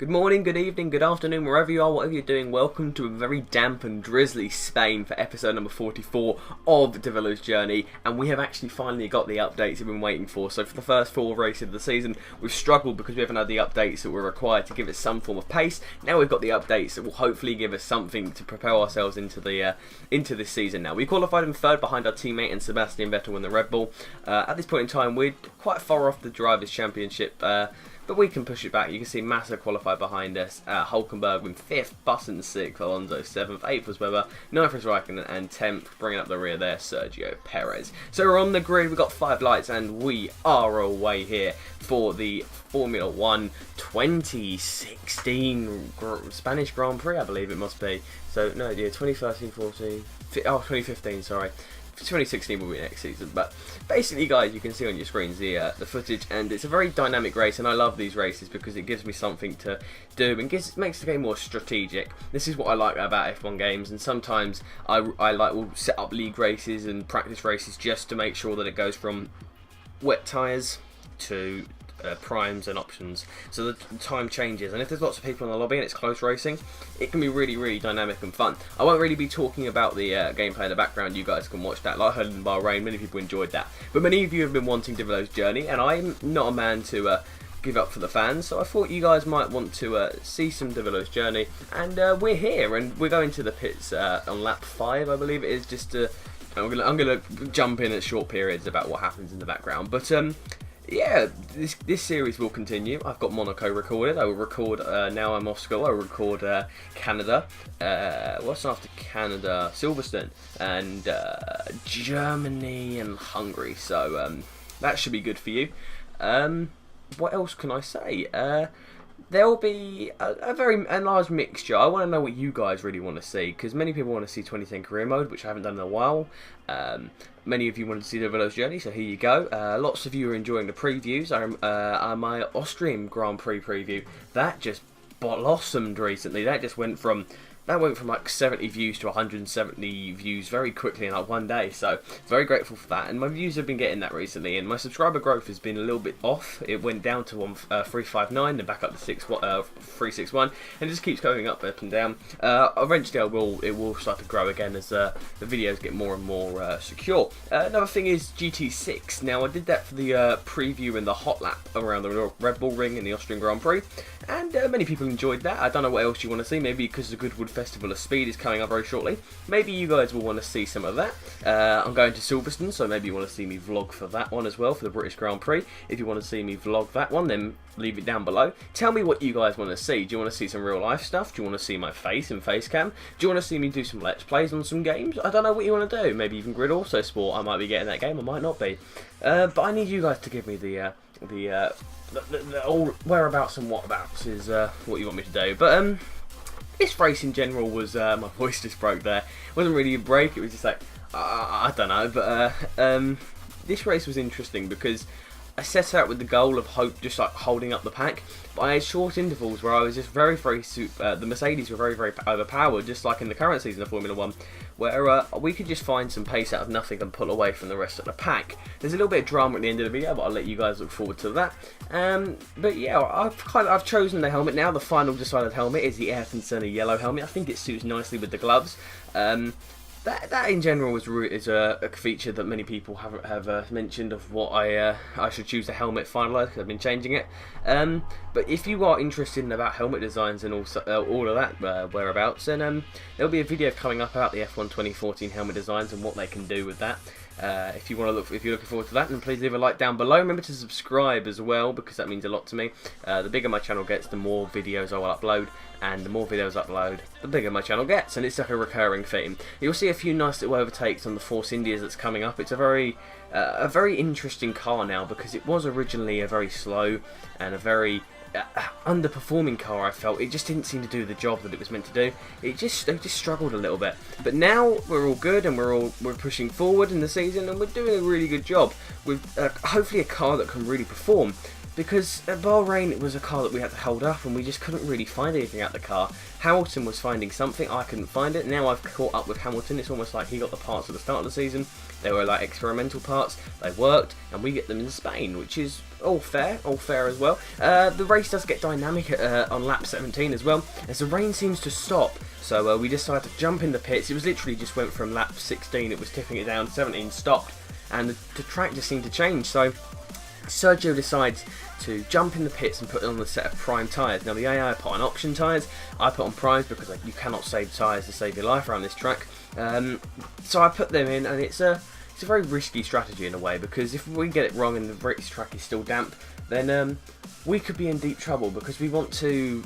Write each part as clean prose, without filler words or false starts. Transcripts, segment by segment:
Good morning, good evening, good afternoon, wherever you are, whatever you're doing, welcome to a very damp and drizzly Spain for episode number 44 of Davilo's Journey, and we have actually finally got the updates we've been waiting for. So for the first 4 races of the season, we've struggled because we haven't had the updates that were required to give us some form of pace. Now we've got the updates that will hopefully give us something to propel ourselves into this season now. We qualified in 3rd behind our teammate and Sebastian Vettel in the Red Bull. At this point in time, we're quite far off the Drivers' Championship, but we can push it back. You can see Massa qualified behind us. Hulkenberg in 5th, Button 6th, Alonso 7th, 8th was Webber, 9th was Raikkonen, and 10th, bringing up the rear there, Sergio Perez. So we're on the grid, we've got 5 lights, and we are away here for the Formula 1 2016 Spanish Grand Prix, I believe it must be. So, no, yeah, 2013, 14, 2015, sorry. 2016 will be next season, but basically, guys, you can see on your screens the footage, and it's a very dynamic race, and I love these races because it gives me something to do and makes the game more strategic. This is what I like about F1 games, and sometimes I will set up league races and practice races just to make sure that it goes from wet tyres to primes and options, so the time changes, and if there's lots of people in the lobby and it's close racing, it can be really dynamic and fun. I won't really be talking about the gameplay in the background. You guys can watch that. Like I heard in Bahrain, many people enjoyed that, but many of you have been wanting Davilo's Journey, and I'm not a man to give up for the fans, so I thought you guys might want to see some Davilo's Journey, and we're here, and we're going to the pits on lap 5, I believe it is. Just to I'm gonna jump in at short periods about what happens in the background, but yeah, this series will continue. I've got Monaco recorded. I will record now I'm off school. I will record Canada. What's after Canada? Silverstone and Germany and Hungary. So that should be good for you. What else can I say? There will be a large mixture. I want to know what you guys really want to see, because many people want to see 2010 career mode, which I haven't done in a while. Many of you wanted to see Davilo's Journey, so here you go. Lots of you are enjoying the previews. My Austrian Grand Prix preview, that just blossomed recently. That went from like 70 views to 170 views very quickly in like one day, so very grateful for that, and my views have been getting that recently, and my subscriber growth has been a little bit off. It went down to 359 and back up to 361, and it just keeps going up and down. Eventually it will start to grow again as the videos get more and more secure. Another thing is GT6. Now I did that for the preview in the hot lap around the Red Bull Ring in the Austrian Grand Prix, and many people enjoyed that. I don't know what else you want to see, maybe because the Goodwood Festival of Speed is coming up very shortly. Maybe you guys will want to see some of that. I'm going to Silverstone, so maybe you want to see me vlog for that one as well, for the British Grand Prix. If you want to see me vlog that one, then leave it down below. Tell me what you guys want to see. Do you want to see some real life stuff? Do you want to see my face in face cam? Do you want to see me do some let's plays on some games? I don't know what you want to do. Maybe even Grid Auto Sport. I might be getting that game, I might not be. But I need you guys to give me the all whereabouts and whatabouts is what you want me to do. But this race in general was, my voice just broke there. It wasn't really a break, it was just like, I don't know, but this race was interesting because I set out with the goal of just like holding up the pack, but I had short intervals where I was just the Mercedes were very overpowered, just like in the current season of Formula 1, where we could just find some pace out of nothing and pull away from the rest of the pack. There's a little bit of drama at the end of the video, but I'll let you guys look forward to that. But yeah, I've chosen the helmet now. The final decided helmet is the Ayrton Senna yellow helmet. I think it suits nicely with the gloves. That in general is a feature that many people have mentioned of what I should choose the helmet finalised, because I've been changing it. But if you are interested in about helmet designs and also all of that whereabouts, then there'll be a video coming up about the F1 2014 helmet designs and what they can do with that. If you're looking forward to that, then please leave a like down below. Remember to subscribe as well, because that means a lot to me. The bigger my channel gets, the more videos I will upload, and the more videos I upload, the bigger my channel gets, and it's like a recurring theme. You'll see a few nice little overtakes on the Force Indias that's coming up. It's a very interesting car now, because it was originally a very slow and a very underperforming car. I felt it just didn't seem to do the job that it was meant to do. They just struggled a little bit, but now we're all good, and we're pushing forward in the season, and we're doing a really good job with hopefully a car that can really perform. Because at Bahrain it was a car that we had to hold up, and we just couldn't really find anything out of the car. Hamilton was finding something, I couldn't find it. Now I've caught up with Hamilton. It's almost like he got the parts at the start of the season, They were like experimental parts, they worked, and we get them in Spain, which is all fair as well. The race does get dynamic on lap 17 as well, as the rain seems to stop. So we decided to jump in the pits. It was literally just went from lap 16, it was tipping it down, 17 stopped, and the track just seemed to change. So Sergio decides to jump in the pits and put on a set of prime tyres. Now the AI put on option tyres, I put on primes because you cannot save tyres to save your life around this track. So I put them in, and it's a very risky strategy in a way, because if we get it wrong and the British track is still damp, then we could be in deep trouble, because we want to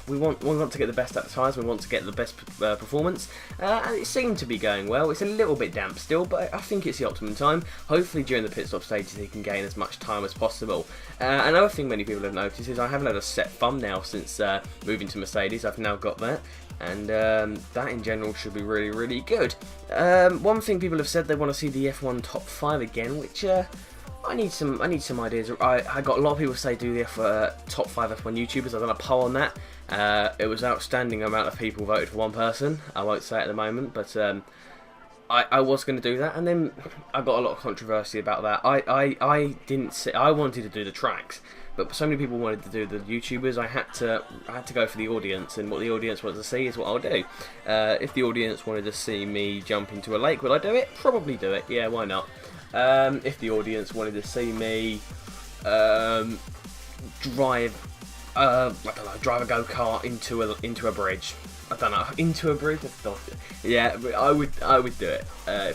get the best out of the tyres, we want to get the best performance, and it seemed to be going well. It's a little bit damp still, but I think it's the optimum time. Hopefully during the pit stop stages he can gain as much time as possible. Another thing many people have noticed is I haven't had a set thumbnail since moving to Mercedes. I've now got that, and that in general should be really, really good. One thing people have said, they want to see the F1 top 5 again, which I need some ideas. I got a lot of people say do the top 5 F1 YouTubers. I've done a poll on that. It was outstanding amount of people voted for one person. I won't say it at the moment, but I was going to do that, and then I got a lot of controversy about that. I didn't say I wanted to do the tracks, but so many people wanted to do the YouTubers. I had to go for the audience, and what the audience wanted to see is what I'll do. If the audience wanted to see me jump into a lake, would I do it? Probably do it. Yeah, why not? If the audience wanted to see me drive I don't know, drive a go-kart into a bridge. I don't know, into a bridge. Yeah, I would do it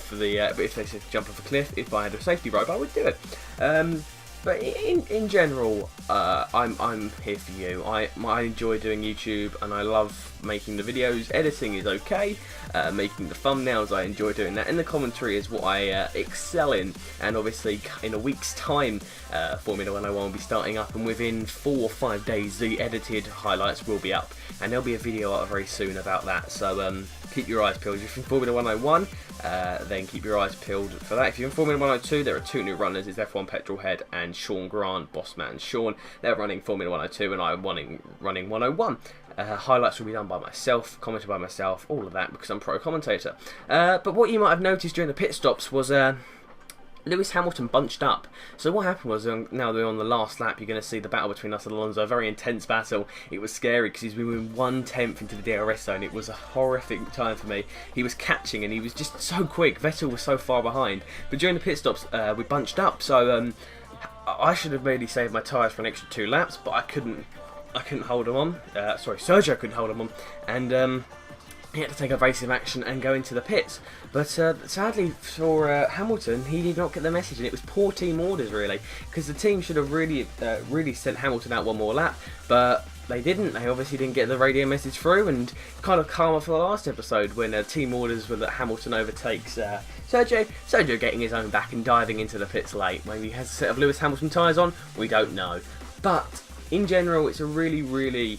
for the. But if they said jump off a cliff, if I had a safety rope, I would do it. But in general, I'm here for you. I enjoy doing YouTube, and I love making the videos. Editing is okay. Making the thumbnails, I enjoy doing that. And the commentary is what I excel in. And obviously, in a week's time, Formula 101 will be starting up, and within 4 or 5 days, the edited highlights will be up. And there'll be a video out very soon about that. So keep your eyes peeled. If you're in Formula 101, then keep your eyes peeled for that. If you're in Formula 102, there are 2 new runners. It's F1 Petrolhead and Sean Grant, Bossman Sean. They're running Formula 102, and I'm running 101. Highlights will be done by myself, commented by myself, all of that, because I'm pro commentator. But what you might have noticed during the pit stops was Lewis Hamilton bunched up. So what happened was, now we're on the last lap, you're going to see the battle between us and Alonso. A very intense battle. It was scary because he's been 1/10 into the DRS zone. It was a horrific time for me. He was catching, and he was just so quick. Vettel was so far behind. But during the pit stops, we bunched up. So I should have maybe saved my tyres for an extra 2 laps, but I couldn't hold them on. Sorry, Sergio couldn't hold them on. And he had to take evasive action and go into the pits. But sadly for Hamilton, he did not get the message, and it was poor team orders really, because the team should have really sent Hamilton out one more lap, but they didn't. They obviously didn't get the radio message through, and kind of karma for the last episode when team orders were that Hamilton overtakes Sergio getting his own back and diving into the pits late. Maybe he has a set of Lewis Hamilton tyres on, we don't know. But in general, it's a really, really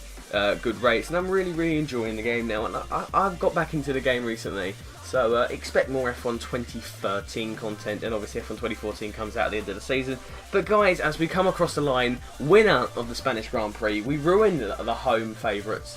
good race, and I'm really enjoying the game now, and I've got back into the game recently, so expect more F1 2013 content, and obviously F1 2014 comes out at the end of the season. But guys, as we come across the line, winner of the Spanish Grand Prix, we ruined the home favourites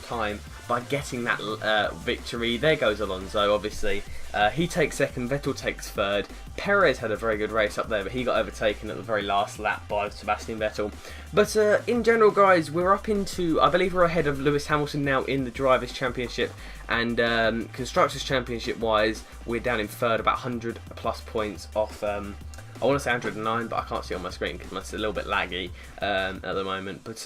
time by getting that victory. There goes Alonso, obviously. He takes second, Vettel takes third. Perez had a very good race up there, but he got overtaken at the very last lap by Sebastian Vettel. But in general, guys, we're up into, I believe we're ahead of Lewis Hamilton now in the Drivers' Championship, and Constructors' Championship wise, we're down in third, about 100 plus points off. I want to say 109, but I can't see on my screen because it's a little bit laggy at the moment. But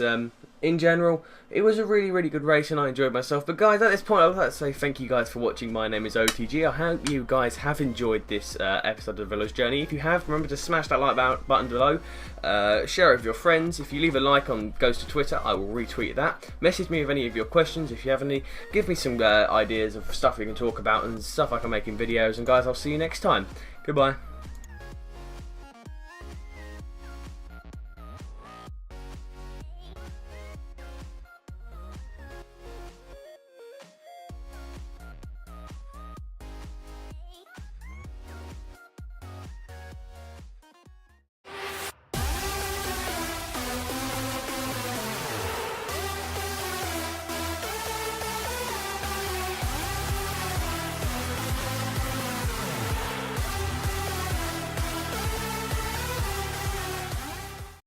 in general, it was a really good race, and I enjoyed myself. But guys, at this point, I would like to say thank you guys for watching. My name is OTG. I hope you guys have enjoyed this episode of Davilo's Journey. If you have, remember to smash that like button below. Share it with your friends. If you leave a like on goes to Twitter, I will retweet that. Message me with any of your questions if you have any. Give me some ideas of stuff we can talk about and stuff I can make in videos. And guys, I'll see you next time. Goodbye.